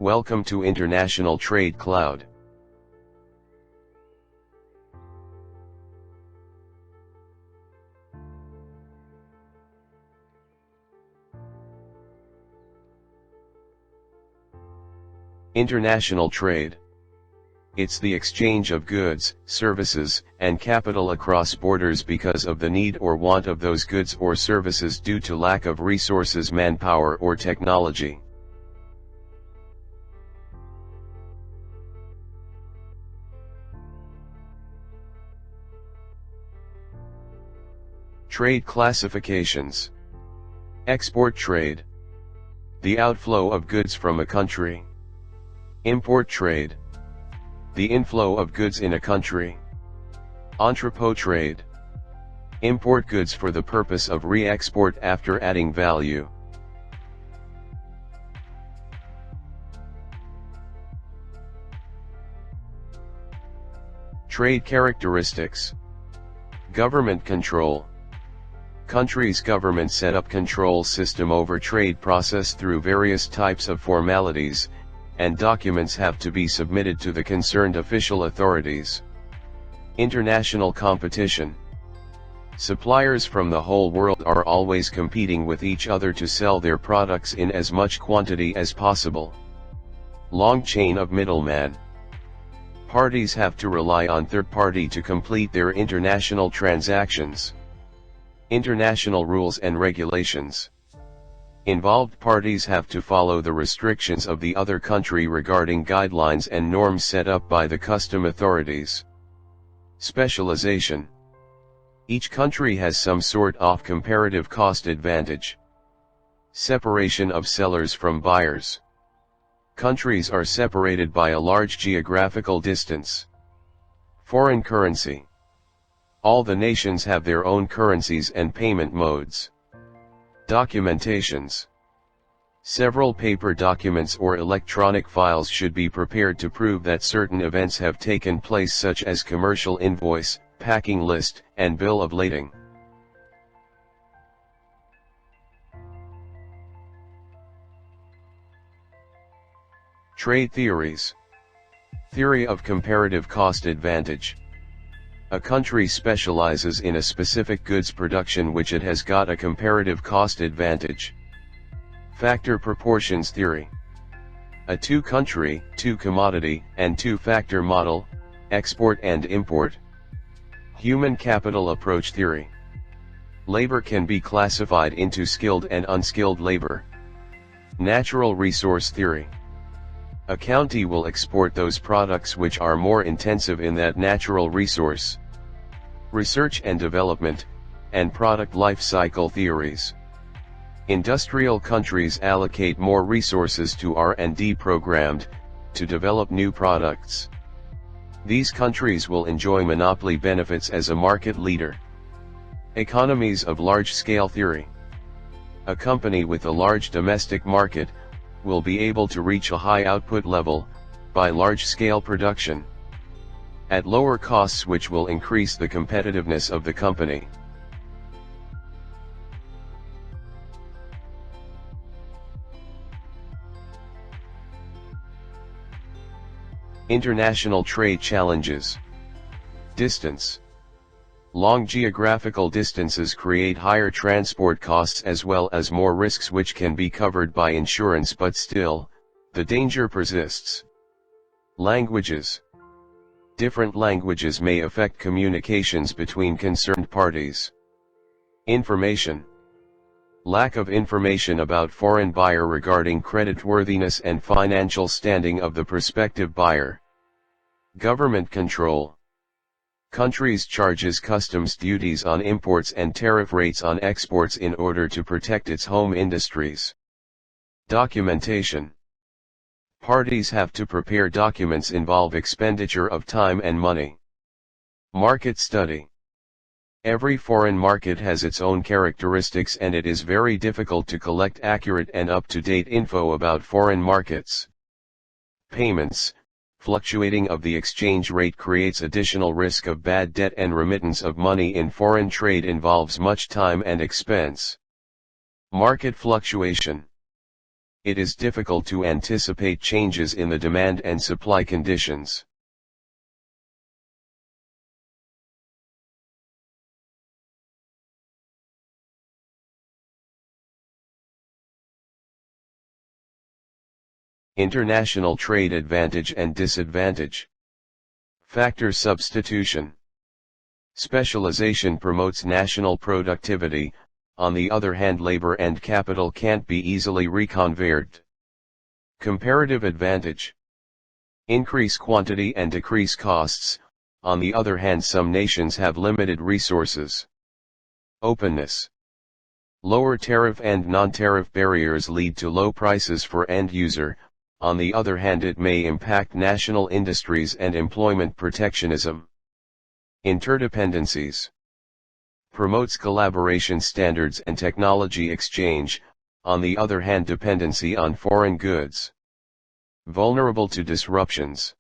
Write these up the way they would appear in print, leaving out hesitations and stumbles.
Welcome to International Trade Cloud. International trade. It's the exchange of goods, services, and capital across borders because of the need or want of those goods or services due to lack of resources, manpower, or technology. Trade classifications. Export trade. The outflow of goods from a country. Import trade. The inflow of goods in a country. Entrepot trade. Import goods for the purpose of re-export after adding value. Trade characteristics. Government control. Country's government set up control system over trade process through various types of formalities, and documents have to be submitted to the concerned official authorities. International competition. Suppliers from the whole world are always competing with each other to sell their products in as much quantity as possible. Long chain of middleman. Parties have to rely on third party to complete their international transactions. International rules and regulations. Involved parties have to follow the restrictions of the other country regarding guidelines and norms set up by the custom authorities. Specialization. Each country has some sort of comparative cost advantage. Separation of sellers from buyers. Countries are separated by a large geographical distance. Foreign currency. All the nations have their own currencies and payment modes. Documentations. Several paper documents or electronic files should be prepared to prove that certain events have taken place, such as commercial invoice, packing list, and bill of lading. Trade theories. Theory of comparative cost advantage. A country specializes in a specific goods production which it has got a comparative cost advantage. Factor proportions theory. A two-country, two-commodity, and two-factor model, export and import. Human capital approach theory. Labor can be classified into skilled and unskilled labor. Natural resource theory. A county will export those products which are more intensive in that natural resource. Research and development, and product life cycle theories. Industrial countries allocate more resources to R&D programmed, to develop new products. These countries will enjoy monopoly benefits as a market leader. Economies of large-scale theory. A company with a large domestic market will be able to reach a high output level, by large-scale production, at lower costs, which will increase the competitiveness of the company. International trade challenges. Distance. Long geographical distances create higher transport costs as well as more risks which can be covered by insurance, but still, the danger persists. Languages. Different languages may affect communications between concerned parties. Information. Lack of information about foreign buyer regarding creditworthiness and financial standing of the prospective buyer. Government control. Countries charges customs duties on imports and tariff rates on exports in order to protect its home industries. Documentation. Parties have to prepare documents involve expenditure of time and money. Market study. Every foreign market has its own characteristics and it is very difficult to collect accurate and up-to-date info about foreign markets. Payments. Fluctuating of the exchange rate creates additional risk of bad debt, and remittance of money in foreign trade involves much time and expense. Market fluctuation. it is difficult to anticipate changes in the demand and supply conditions. International trade advantage and disadvantage. Factor substitution. Specialization promotes national productivity, on the other hand labor and capital can't be easily reconverted. Comparative advantage. Increase quantity and decrease costs, on the other hand some nations have limited resources. Openness. Lower tariff and non-tariff barriers lead to low prices for end user, on the other hand it may impact national industries and employment. Protectionism. Interdependencies. Promotes collaboration standards and technology exchange, on the other hand dependency on foreign goods. Vulnerable to disruptions.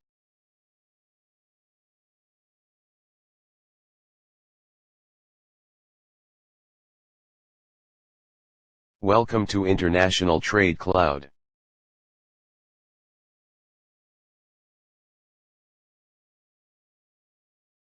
Welcome to International Trade Cloud.